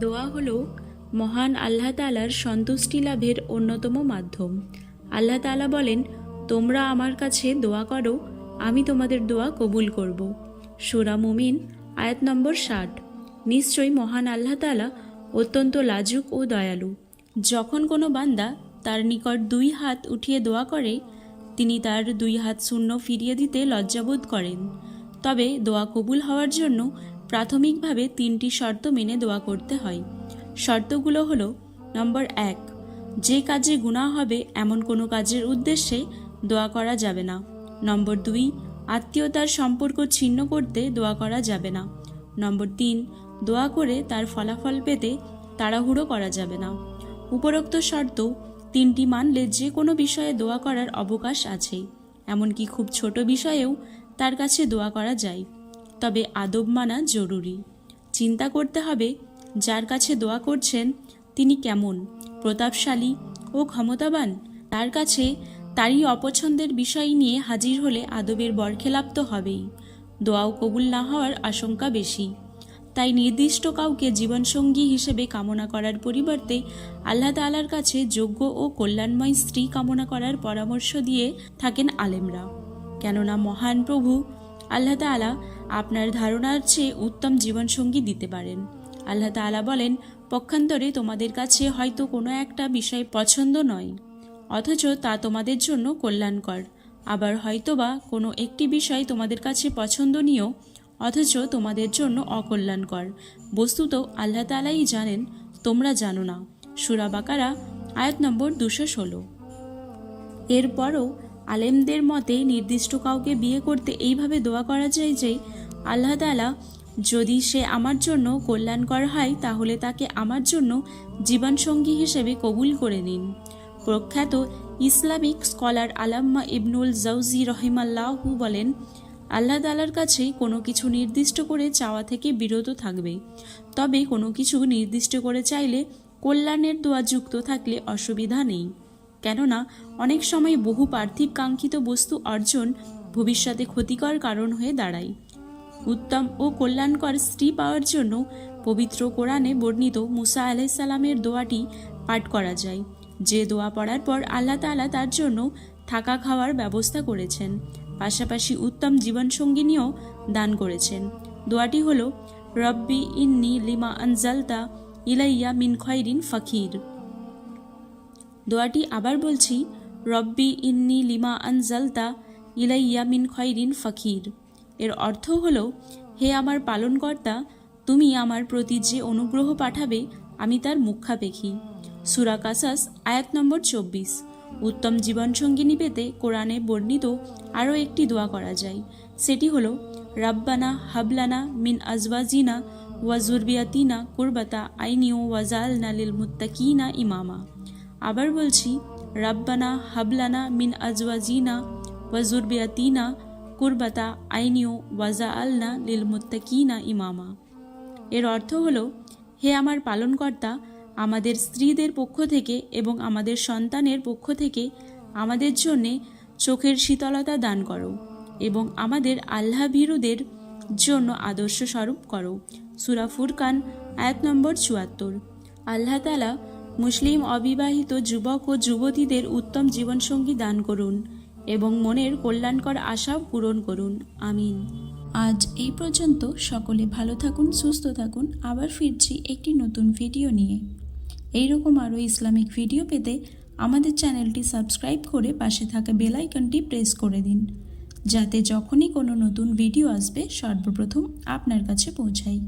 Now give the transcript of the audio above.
দোয়া হলো মহান আল্লাহ তাআলার সন্তুষ্টি লাভের অন্যতম মাধ্যম। আল্লাহ তাআলা বলেন, তোমরা আমার কাছে দোয়া করো, আমি তোমাদের দোয়া কবুল করব। সূরা মুমিন আয়াত নম্বর 60। নিশ্চয়ই মহান আল্লাহ তাআলা অত্যন্ত লাজুক ও দয়ালু। যখন কোনো বান্দা তার নিকট দুই হাত উঠিয়ে দোয়া করে, তিনি তার দুই হাত শূন্য ফিরিয়ে দিতে লজ্জাবোধ করেন। তবে দোয়া কবুল হওয়ার জন্য প্রাথমিকভাবে 3টি শর্ত মেনে দোয়া করতে হয়। শর্তগুলো হলো: নম্বর 1, যে কাজে গুনাহ হবে এমন কোনো কাজের উদ্দেশ্যে দোয়া করা যাবে না। নম্বর 2, আত্মীয়তার সম্পর্ক ছিন্ন করতে দোয়া করা যাবে না। নম্বর 3, দোয়া করে তার ফলাফল পেতে তাড়াহুড়ো করা যাবে না। উপরোক্ত শর্ত 3টি মানলে যে কোনো বিষয়ে দোয়া করার অবকাশ আছে। এমনকি খুব ছোট বিষয়েও তার কাছে দোয়া করা যায়। তবে আদব মানা জরুরি। চিন্তা করতে হবে যার কাছে দোয়া করছেন তিনি কেমন, প্রতাপশালী ও ক্ষমতাবান। তার কাছে তারই অপছন্দের বিষয় নিয়ে হাজির হলে আদবের বরখেলাপ তো হবেই, দোয়াও কবুল না হওয়ার আশঙ্কা বেশি। তাই নির্দিষ্ট কাউকে জীবনসঙ্গী হিসেবে কামনা করার পরিবর্তে আল্লাহ তাআলার কাছে যোগ্য ও কল্যাণময় স্ত্রী কামনা করার পরামর্শ দিয়ে থাকেন আলেমরা। কেননা মহান প্রভু আল্লাহ তাআলা আপনার ধারণার চেয়ে উত্তম জীবনসঙ্গী দিতে পারেন। আল্লাহ তাআলা বলেন, পক্ষান্তরে তোমাদের কাছে হয়তো কোনো একটা বিষয় পছন্দ নয়, অথচ তা তোমাদের জন্য কল্যাণকর। আবার হয়তোবা কোনো একটি বিষয় তোমাদের কাছে পছন্দনীয়, অথচ তোমাদের জন্য অকল্যাণকর। বস্তুত আল্লাহ তাআলাই জানেন, তোমরা জানো না। সূরা বাকারা আয়াত নম্বর 216। এরপরও আলেমদের মতে নির্দিষ্ট কাউকে বিয়ে করতে এইভাবে দোয়া করা যায় যে, আল্লাহ তাআলা যদি সে আমার জন্য কল্যাণকর হয় তাহলে তাকে আমার জন্য জীবনসঙ্গী হিসেবে কবুল করে নিন। প্রখ্যাত ইসলামিক স্কলার আল্লামা ইবনুল জাওজি রহিমাল্লাহু বলেন, আল্লাহ তাআলার কাছে কোনো কিছু নির্দিষ্ট করে চাওয়া থেকে বিরত থাকবে। তবে কোনো কিছু নির্দিষ্ট করে চাইলে কল্যাণের দোয়া যুক্ত থাকলে অসুবিধা নেই। কেননা অনেক সময় বহু পার্থিব কাঙ্ক্ষিত বস্তু অর্জন ভবিষ্যতে ক্ষতিকর কারণ হয়ে দাঁড়ায়। উত্তম ও কল্যাণকর স্ত্রী পাওয়ার জন্য পবিত্র কোরআনে বর্ণিত মুসা আলাইহিস সালামের দোয়াটি পাঠ করা যায়, যে দোয়া পড়ার পর আল্লাহ তাআলা তার জন্য থাকা খাওয়ার ব্যবস্থা করেছেন, পাশাপাশি উত্তম জীবনসঙ্গিনীও দান করেছেন। দোয়াটি হলো, রব্বি ইন্নি লিমা আনজালতা ইলাইয়া মিন খয়রিন ফাকির। দোয়াটি আবার বলছি, রব্বি ইন্নি লিমা আনজালতা ইলাইয়া মিন খয়রিন ফাকির। এর অর্থ হলো, হে আমার পালনকর্তা, তুমি আমার প্রতি যে অনুগ্রহ পাঠাবে আমি তার মুখাপেক্ষী। সূরা কাসাস আয়াত নম্বর 24। উত্তম জীবনসঙ্গিনী পেতে কোরআনে বর্ণিত আরও একটি দোয়া করা যায়। সেটি হলো, রাব্বানা হাবলানা মিন আজওয়াজিনা ওয়া যুররিয়াতিনা কুরবাতা আইনিও ওয়াজআলনা লিল মুত্তাকিনা ইমামা। আবার বলছি, রাব্বানা হাবলানা মিন আজওয়াজিনা ওয়া যুররিয়াতিনা কুরবাতা আইনিও ওয়াজআলনা লিল মুত্তাকিনা ইমামা। এর অর্থ হলো, হে আমার পালনকর্তা, আমাদের স্ত্রীদের পক্ষ থেকে এবং আমাদের সন্তানের পক্ষ থেকে আমাদের জন্যে চোখের শীতলতা দান করো এবং আমাদের আল্লাহভীরুদের জন্য আদর্শ স্বরূপ করো। সূরা ফুরকান আয়াত নম্বর 74। আল্লাহ তাআলা মুসলিম অবিবাহিত যুবক ও যুবতীদের উত্তম জীবনসঙ্গী দান করুন এবং মনের কল্যাণকর আশা পূরণ করুন। আমিন। আজ এই পর্যন্ত। সকলে ভালো থাকুন, সুস্থ থাকুন। আবার ফিরছি একটি নতুন ভিডিও নিয়ে। এইরকম আরও ইসলামিক ভিডিও পেতে আমাদের চ্যানেলটি সাবস্ক্রাইব করে পাশে থাকা বেল আইকনটি প্রেস করে দিন, যাতে যখনই কোনো নতুন ভিডিও আসবে সর্বপ্রথম আপনার কাছে পৌঁছায়।